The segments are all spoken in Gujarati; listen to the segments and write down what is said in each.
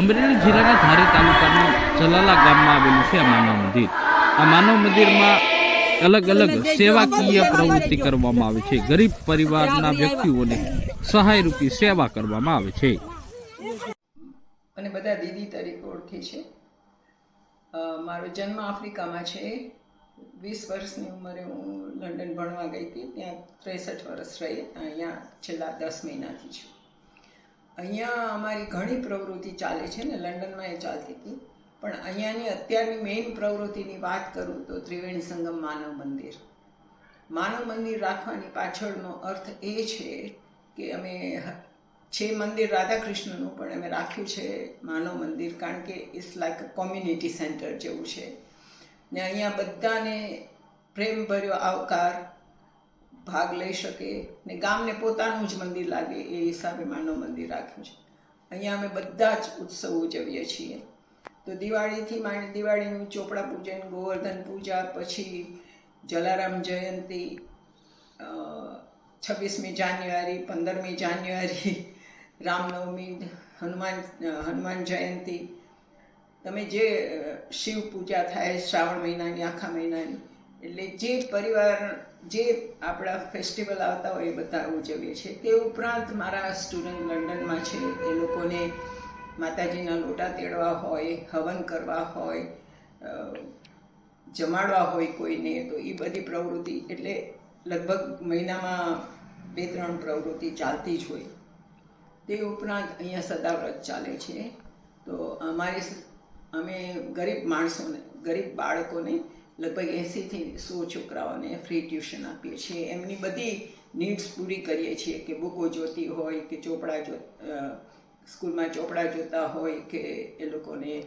અમરેલી જિલ્લાના ધારી તાલુકાનું ચલાલા ગામમાં આવેલું છે આ માનવ મંદિર। આ માનવ મંદિરમાં અલગ અલગ સેવાકીય પ્રવૃત્તિ કરવામાં આવે છે। ગરીબ પરિવારના વ્યક્તિઓને સહાયરૂપી સેવા કરવામાં આવે છે। અને બધા દીદી તરીકે ઓળખે છે। મારો જન્મ આફ્રિકામાં છે। 20 વર્ષની ઉંમરે હું લંડન ભણવા ગઈ હતી, ત્યાં 63 વર્ષ રહી। અહીંયા છેલ્લા 10 મહિનાથી છું। અહીંયા અમારી ઘણી પ્રવૃત્તિ ચાલે છે ને, લંડનમાં એ ચાલતી હતી, પણ અહીંયાની અત્યારની મેઇન પ્રવૃત્તિની વાત કરું તો ત્રિવેણી સંગમ માનવ મંદિર। માનવ મંદિર રાખવાની પાછળનો અર્થ એ છે કે અમે છે મંદિર રાધાકૃષ્ણનું, પણ અમે રાખ્યું છે માનવ મંદિર કારણ કે it's like a community centre જેવું છે ને અહીંયા બધાને પ્રેમભર્યો આવકાર ભાગ લઈ શકે ને ગામને પોતાનું જ મંદિર લાગે એ હિસાબે માનવ મંદિર રાખ્યું છે। અહીંયા અમે બધા જ ઉત્સવ ઉજવીએ છીએ। તો દિવાળીથી માંડી દિવાળીનું ચોપડા પૂજન, ગોવર્ધન પૂજા, પછી જલારામ જયંતિ, 26મી જાન્યુઆરી, 15મી જાન્યુઆરી, રામનવમી, હનુમાન જયંતિ, તમે જે શિવ પૂજા થાય શ્રાવણ મહિનાની, આખા મહિનાની, એટલે જે પરિવાર જે આપણા ફેસ્ટિવલ આવતા હોય એ બધા ઉજવીએ છીએ। તે ઉપરાંત મારા સ્ટુડન્ટ લંડનમાં છે, એ લોકોને માતાજીના લોટા તેડવા હોય, હવન કરવા હોય, જમાડવા હોય કોઈને, તો એ બધી પ્રવૃત્તિ, એટલે લગભગ મહિનામાં 2-3 પ્રવૃત્તિ ચાલતી જ હોય। તે ઉપરાંત અહીંયા સદાવ્રત ચાલે છે। તો અમે ગરીબ માણસોને, ગરીબ બાળકોને લગભગ 80થી 100 છોકરાઓને ફ્રી ટ્યુશન આપીએ છીએ। એમની બધી નીડ્સ પૂરી કરીએ છીએ કે બુકો જોતી હોય કે સ્કૂલમાં ચોપડા જોતા હોય કે એ લોકોને।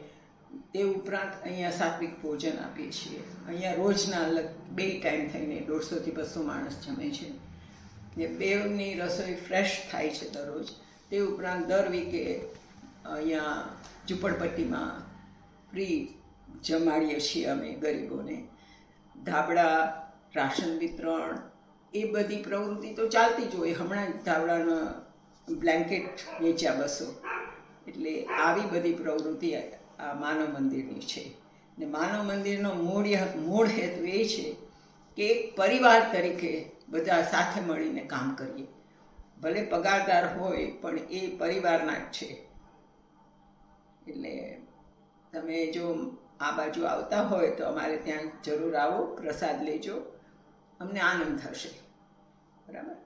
તે ઉપરાંત અહીંયા સાત્વિક ભોજન આપીએ છીએ। અહીંયા રોજના 2 ટાઈમ થઈને 150થી 200 માણસ જમે છે ને બેવની રસોઈ ફ્રેશ થાય છે દરરોજ। તે ઉપરાંત દર વીકે અહીંયા ઝૂંપડપટ્ટીમાં ફ્રી જમાડીએ છીએ અમે ગરીબોને। ધાબળા, રાશન વિતરણ, એ બધી પ્રવૃત્તિ તો ચાલતી જ હોય। હમણાં જ ધાબળાના બ્લેન્કેટ વેચ્યા 200, એટલે આવી બધી પ્રવૃત્તિ આ માનવ મંદિરની છે ને માનવ મંદિરનો મૂળ હેતુ એ છે કે એક પરિવાર તરીકે બધા સાથે મળીને કામ કરીએ। ભલે પગારદાર હોય પણ એ પરિવારના જ છે। એટલે તમે જો આ બાજુ આવતા હોય તો અમારે ત્યાં જરૂર આવો, પ્રસાદ લેજો, અમને આનંદ થશે। બરાબર।